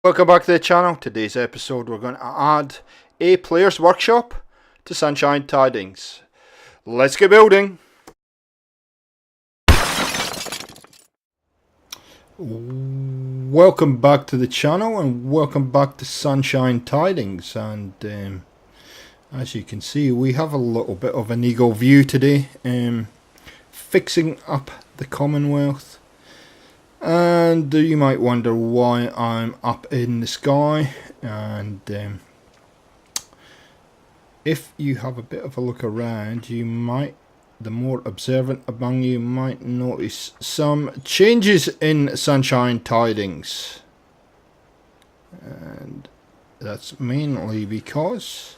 Welcome back to the channel. Today's episode we're going to add a player's workshop to Sunshine Tidings. Let's get building. Welcome back to the channel and welcome back to Sunshine Tidings, and as you can see we have a little bit of an eagle view today, fixing up the Commonwealth. And you might wonder why I'm up in the sky, and if you have a bit of a look around, you might, the more observant among you might notice some changes in Sunshine Tidings, and that's mainly because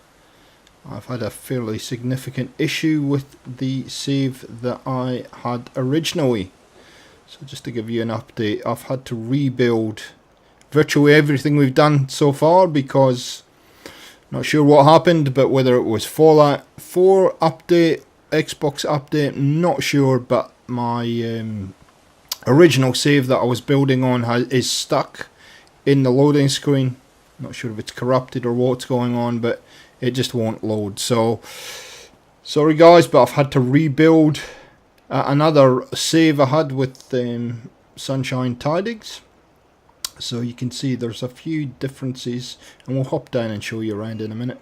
I've had a fairly significant issue with the save that I had originally. So just to give you an update, I've had to rebuild virtually everything we've done so far because not sure what happened, but whether it was Fallout 4 update, Xbox update, not sure, but my original save that I was building on is stuck in the loading screen. Not sure if it's corrupted or what's going on, but it just won't load. So sorry guys, but I've had to rebuild another save I had with Sunshine Tidings. So you can see there's a few differences, and we'll hop down and show you around in a minute.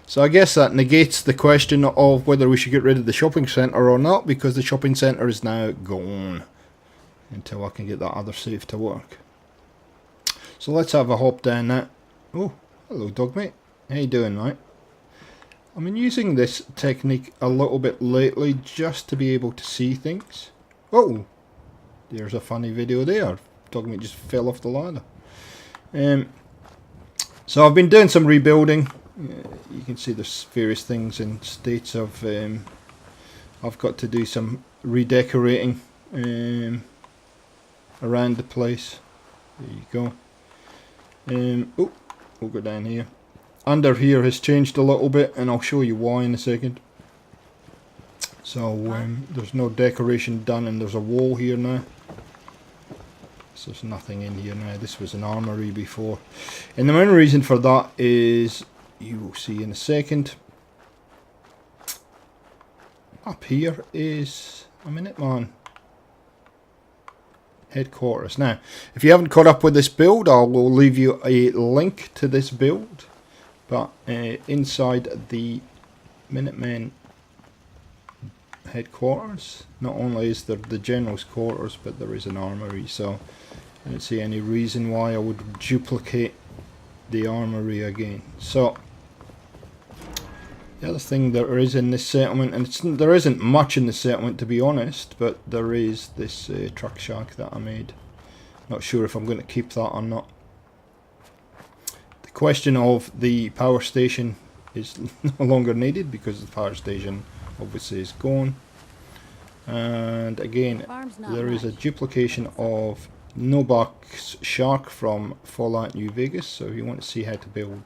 So I guess that negates the question of whether we should get rid of the shopping centre or not, because the shopping centre is now gone until I can get that other save to work. So let's have a hop down that. Oh, hello dog mate, how you doing, mate? I've been using this technique a little bit lately just to be able to see things. Oh, there's a funny video there. Dogmeat just fell off the ladder. So I've been doing some rebuilding. You can see there's various things in states of. I've got to do some redecorating around the place. There you go. Oh, we'll go down here. Under here has changed a little bit, and I'll show you why in a second. So there's no decoration done, and there's a wall here now. So there's nothing in here now. This was an armory before, and the main reason for that is, you will see in a second. Up here is a Minuteman headquarters. Now, if you haven't caught up with this build, I will leave you a link to this build. But inside the Minutemen headquarters, not only is there the general's quarters, but there is an armory. So I don't see any reason why I would duplicate the armory again. So the other thing there is in this settlement, and there isn't much in the settlement to be honest, but there is this truck shack that I made. Not sure if I'm going to keep that or not. Question of the power station is no longer needed because the power station obviously is gone, and again there is a duplication of Nobox Shark from Fallout New Vegas. So if you want to see how to build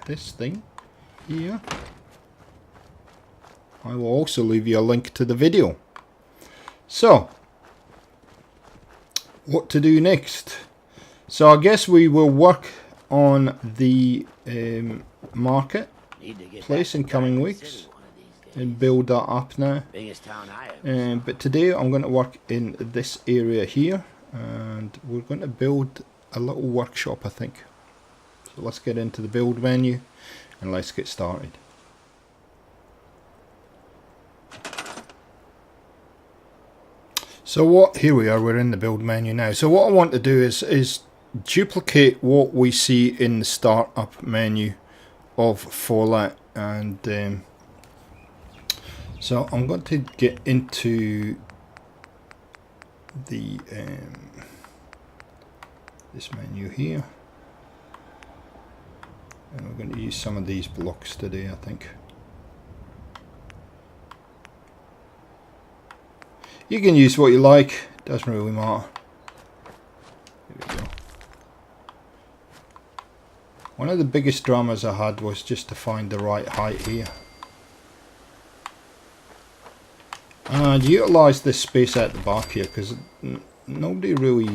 this thing here, I will also leave you a link to the video. So what to do next? So I guess we will work on the marketplace in coming weeks and build that up now. But today I'm going to work in this area here, and we're going to build a little workshop, I think. So let's get into the build menu and let's get started. So here we are, we're in the build menu now. So what I want to do is duplicate what we see in the startup menu of Fallout, and so I'm going to get into the this menu here, and we're going to use some of these blocks today, I think. You can use what you like, doesn't really matter. Here we go. One of the biggest dramas I had was just to find the right height here. And utilise this space at the back here, because nobody really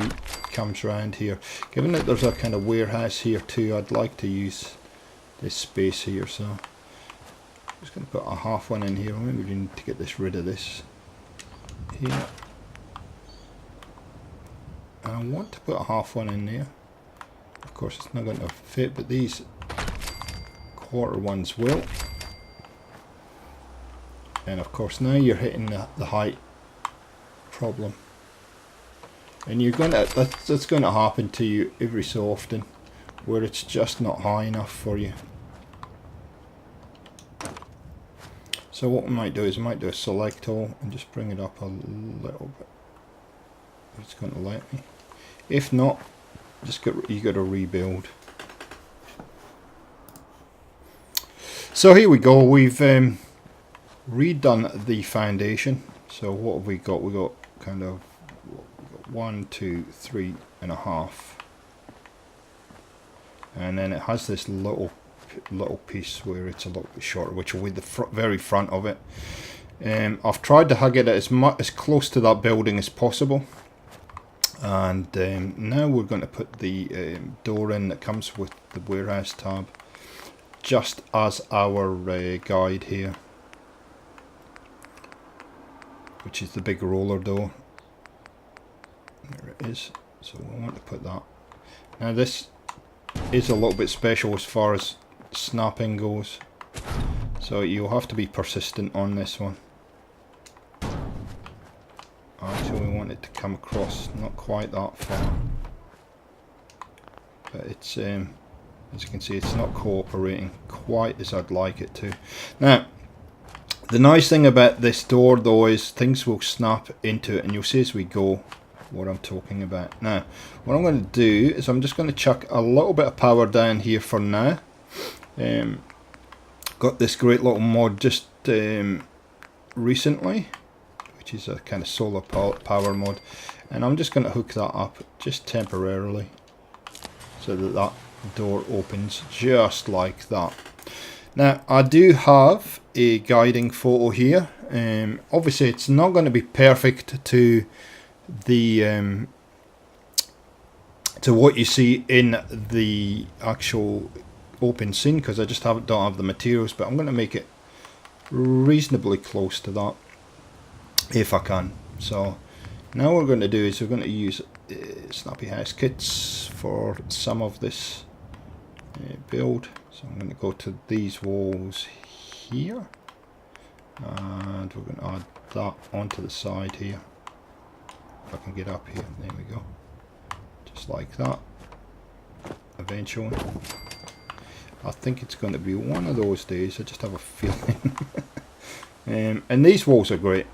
comes round here. Given that there's a kind of warehouse here too, I'd like to use this space here, so I'm just going to put a half one in here. Maybe we need to get rid of this here. And I want to put a half one in there. Of course it's not going to fit, but these quarter ones will. And of course now you're hitting the height problem. And you're going to, that's going to happen to you every so often, where it's just not high enough for you. So what we might do is we might do a select all and just bring it up a little bit. It's going to let me. If not, you got to rebuild. So here we go. We've redone the foundation. So what have we got? We got kind of 1, 2, 3.5, and then it has this little piece where it's a little bit shorter, which will be the very front of it. I've tried to hug it as close to that building as possible, and now we're going to put the door in that comes with the warehouse tab, just as our guide here, which is the big roller door. There it is. So we want to put that. Now this is a little bit special as far as snapping goes, so you'll have to be persistent on this one. Actually, we want it to come across not quite that far, but it's as you can see, it's not cooperating quite as I'd like it to. Now the nice thing about this door though is things will snap into it, and you'll see as we go what I'm talking about. Now what I'm going to do is I'm just going to chuck a little bit of power down here for now. Got this great little mod just recently, which is a kind of solar power mod, and I'm just going to hook that up just temporarily so that that door opens just like that. Now I do have a guiding photo here. Obviously it's not going to be perfect to the to what you see in the actual open scene, because I just don't have the materials, but I'm going to make it reasonably close to that if I can. So now what we're going to do is we're going to use Snappy House kits for some of this build. So I'm going to go to these walls here, and we're going to add that onto the side here. If I can get up here, there we go, just like that. Eventually, I think it's going to be one of those days, I just have a feeling. And these walls are great.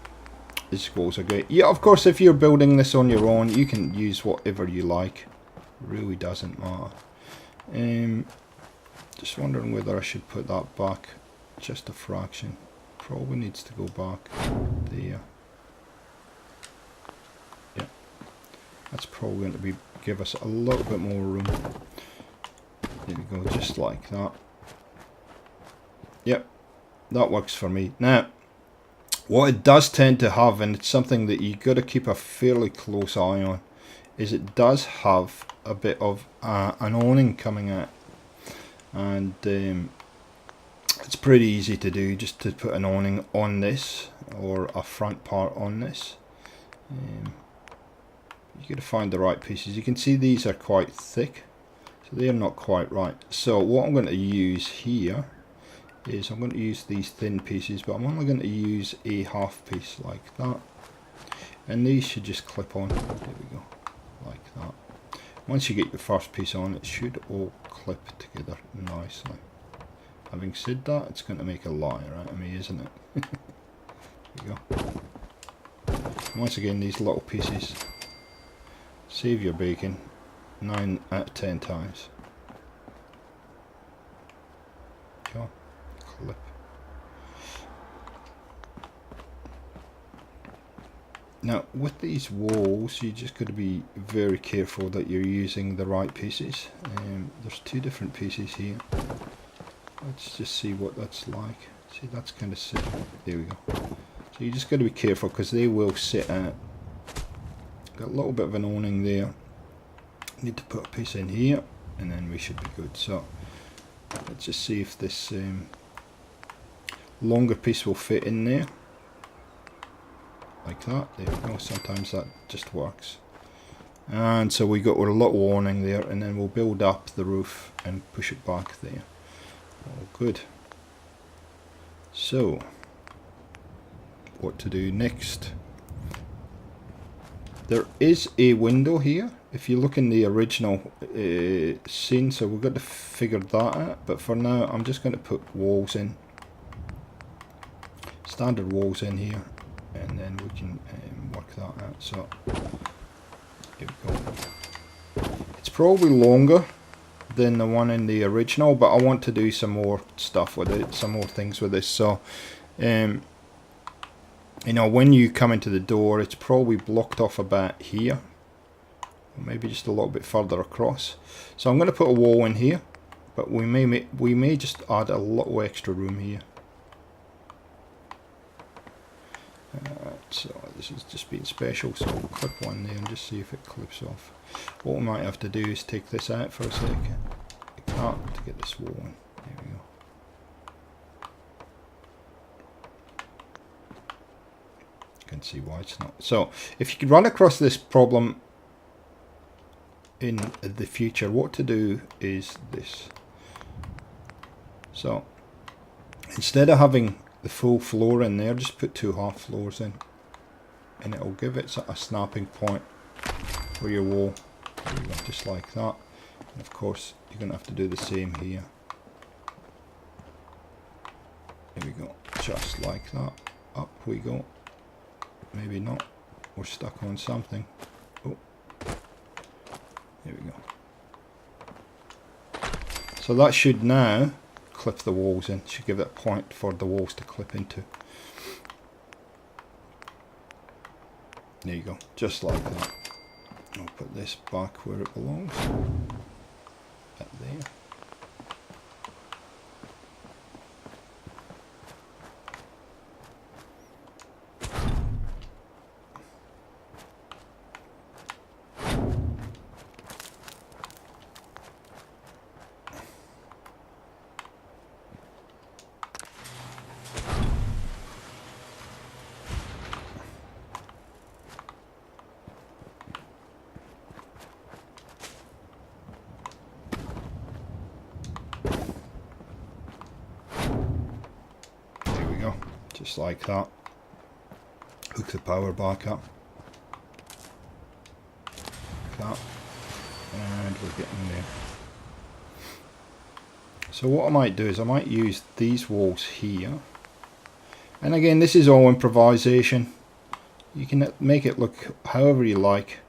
These walls are great. Yeah, of course, if you're building this on your own, you can use whatever you like. It really doesn't matter. Just wondering whether I should put that back just a fraction. Probably needs to go back there. Yeah, that's probably going to give us a little bit more room. There we go, just like that. Yep, that works for me. Now, what it does tend to have, and it's something that you got to keep a fairly close eye on, is it does have a bit of an awning coming out, and it's pretty easy to do, just to put an awning on this, or a front part on this. You got to find the right pieces. You can see these are quite thick, so they're not quite right. So what I'm going to use here is I'm going to use these thin pieces, but I'm only going to use a half piece like that, and these should just clip on. There we go, like that. Once you get your first piece on, it should all clip together nicely. Having said that, it's going to make a liar out of me, isn't it? There you go. Once again, these little pieces save your bacon 9 out of 10 times. Go, clip. Now with these walls, you just got to be very careful that you're using the right pieces. There's two different pieces here. Let's just see what that's like. See, that's kind of sit. There we go. So you just got to be careful because they will sit out. Got a little bit of an awning there. Need to put a piece in here, and then we should be good. So let's just see if this longer piece will fit in there, like that. There we go. Sometimes that just works. And so we got our little warning there, and then we'll build up the roof and push it back there. All good. So what to do next? There is a window here if you look in the original scene, so we've got to figure that out, but for now I'm just going to put walls in, standard walls in here, and then we can work that out. So here we go. It's probably longer than the one in the original, but I want to do some more stuff with it, some more things with this. So you know, when you come into the door, it's probably blocked off about here, or maybe just a little bit further across. So I'm going to put a wall in here, but we may just add a little extra room here. So this is just being special, so we'll clip one there and just see if it clips off. What we might have to do is take this out for a second, like that, to get this wall in. There we go. Can see why it's not. So if you could run across this problem in the future, what to do is this. So instead of having the full floor in there, just put 2 half floors in, and it'll give it a snapping point for your wall. There you go, just like that. And of course you're going to have to do the same here. There we go, just like that. Up we go. Maybe not. We're stuck on something. Oh, there we go. So that should now clip the walls in. Should give it a point for the walls to clip into. There you go, just like that. I'll put this back where it belongs. At there. Just like that. Hook the power back up. Like that. And we're getting there. So what I might do is I might use these walls here. And again, this is all improvisation. You can make it look however you like.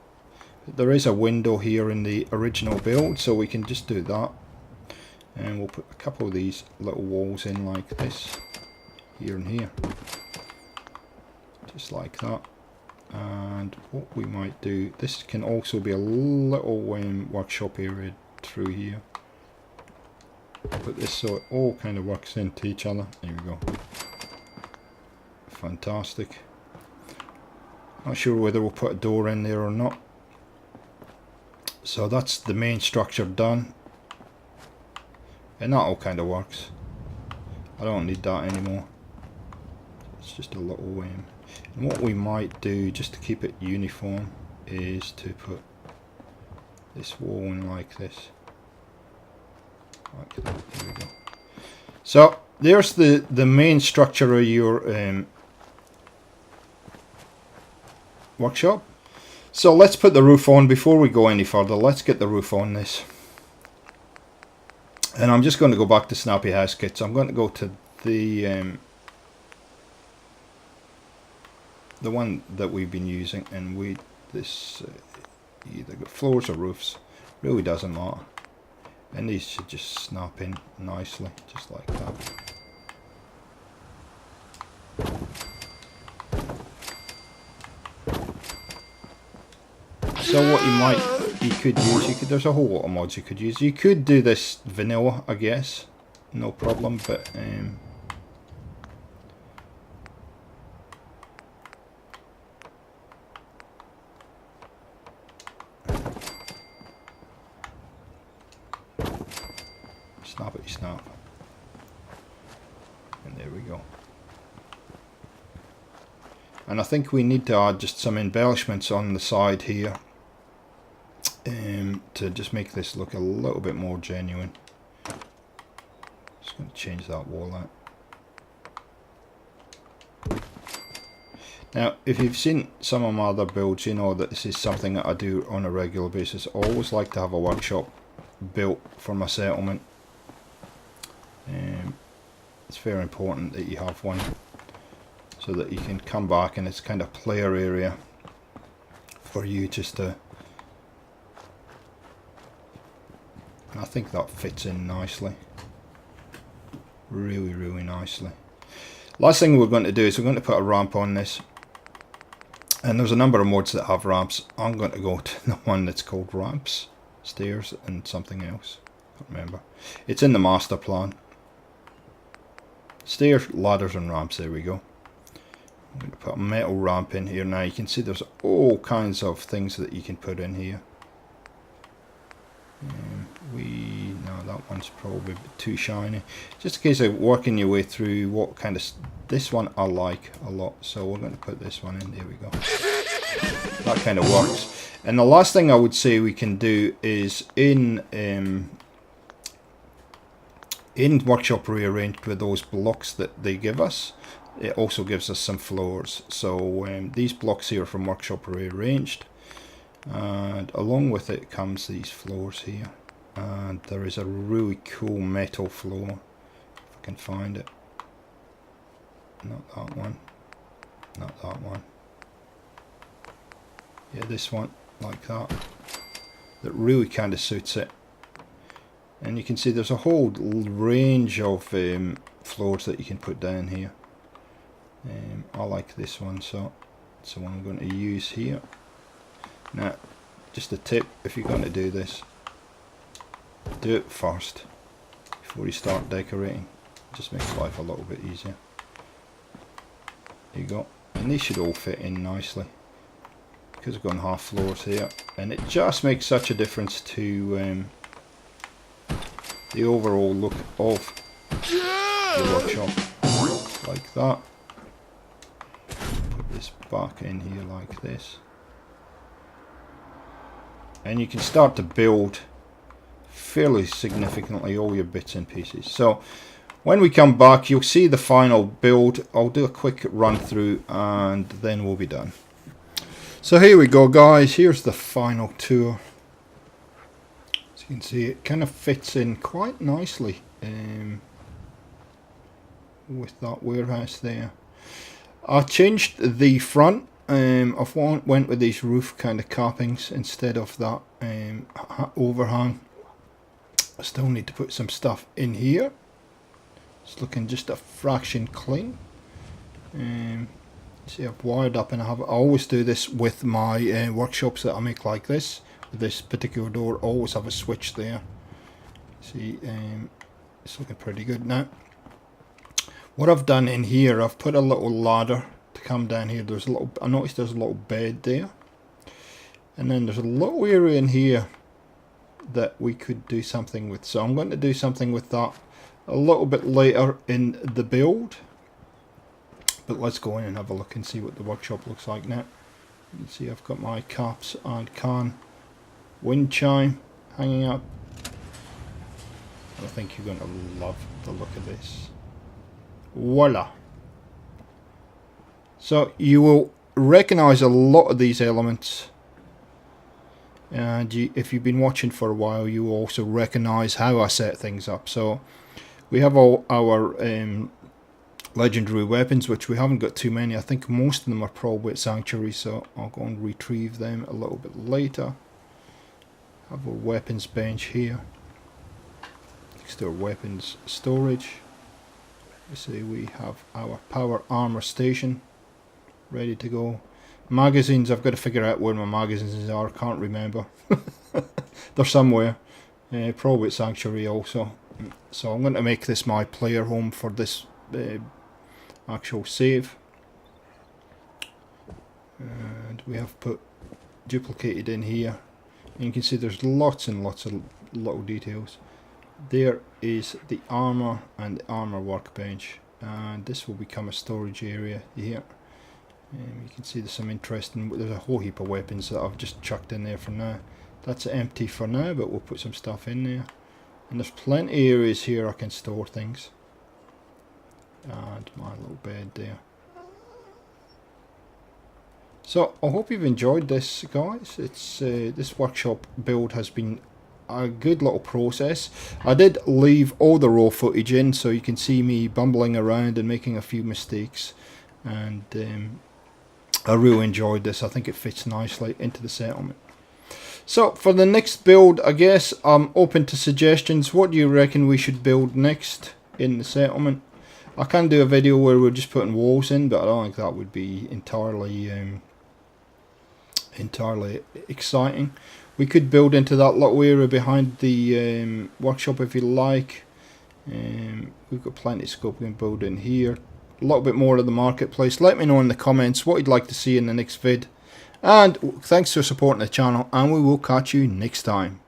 But there is a window here in the original build, so we can just do that. And we'll put a couple of these little walls in like this. Here and here, just like that. And what we might do, this can also be a little workshop area through here. Put this so it all kind of works into each other. There we go. Fantastic. Not sure whether we'll put a door in there or not. So that's the main structure done, and that all kind of works. I don't need that anymore. It's just a little and what we might do, just to keep it uniform, is to put this wall in like this. Like that. There we go. So there's the main structure of your workshop. So let's put the roof on. Before we go any further, let's get the roof on this. And I'm just going to go back to Snappy House Kits. I'm going to go to the one that we've been using, and this either got floors or roofs, really doesn't matter, and these should just snap in nicely, just like that. So what you could use, there's a whole lot of mods you could use. You could do this vanilla, I guess, no problem, but Snappity snap. And there we go. And I think we need to add just some embellishments on the side here to just make this look a little bit more genuine. Just going to change that wall out. Now, if you've seen some of my other builds, you know that this is something that I do on a regular basis. I always like to have a workshop built for my settlement. It's very important that you have one so that you can come back and it's kind of player area for you just to... And I think that fits in nicely. Really, really nicely. Last thing we're going to do is we're going to put a ramp on this. And there's a number of mods that have ramps. I'm going to go to the one that's called ramps, stairs, and something else. I can't remember. It's in the master plan. Stairs, ladders, and ramps. There we go. I'm going to put a metal ramp in here. Now you can see there's all kinds of things that you can put in here. No, that one's probably a bit too shiny. Just a case of working your way through what kind of... This one I like a lot, so we're going to put this one in. There we go. That kind of works. And the last thing I would say we can do is in Workshop Rearranged with those blocks that they give us, it also gives us some floors. So these blocks here are from Workshop Rearranged, and along with it comes these floors here. And there is a really cool metal floor, if I can find it. Not that one. Not that one. Yeah, this one, like that. That really kind of suits it. And you can see there's a whole range of floors that you can put down here. I like this one, so it's the one I'm going to use here. Now, just a tip, if you're going to do this, do it first before you start decorating. It just makes life a little bit easier. There you go. And these should all fit in nicely because I've got half floors here, and it just makes such a difference to the overall look of the workshop. Like that. Put this back in here like this. And you can start to build fairly significantly all your bits and pieces. So when we come back, you'll see the final build. I'll do a quick run through and then we'll be done. So here we go, guys. Here's the final tour. As you can see, it kind of fits in quite nicely with that warehouse there. I changed the front. I've went with these roof kind of cappings instead of that overhang. I still need to put some stuff in here. It's looking just a fraction clean. See, I've wired up, and I always do this with my workshops that I make like this. With this particular door, always have a switch there. See, it's looking pretty good now. What I've done in here, I've put a little ladder to come down here. There's a little. I noticed there's a little bed there, and then there's a little area in here that we could do something with. So I'm going to do something with that a little bit later in the build. But let's go in and have a look and see what the workshop looks like now. You can see I've got my caps and can wind chime hanging up. I think you're going to love the look of this. Voila! So you will recognize a lot of these elements, and if you've been watching for a while, you will also recognize how I set things up. So we have all our legendary weapons, which we haven't got too many. I think most of them are probably at Sanctuary, so I'll go and retrieve them a little bit later. Have our weapons bench here next to our weapons storage. You see we have our power armor station ready to go. Magazines, I've got to figure out where my magazines are. Can't remember. They're somewhere, probably at Sanctuary also. So I'm going to make this my player home for this actual save. And we have put duplicated in here, and you can see there's lots and lots of little details. there is the armor and the armor workbench, and this will become a storage area here. You can see there's some interesting, there's a whole heap of weapons that I've just chucked in there for now. That's empty for now, but we'll put some stuff in there. And there's plenty of areas here I can store things. And my little bed there. So I hope you've enjoyed this, guys. It's this workshop build has been a good little process. I did leave all the raw footage in, so you can see me bumbling around and making a few mistakes. And I really enjoyed this. I think it fits nicely into the settlement. So for the next build, I guess I'm open to suggestions. What do you reckon we should build next in the settlement? I can do a video where we're just putting walls in, but I don't think that would be entirely exciting. We could build into that little area behind the workshop if you like. We've got plenty of scope. We can build in here. A little bit more of the marketplace. Let me know in the comments what you'd like to see in the next vid. And thanks for supporting the channel, and we will catch you next time.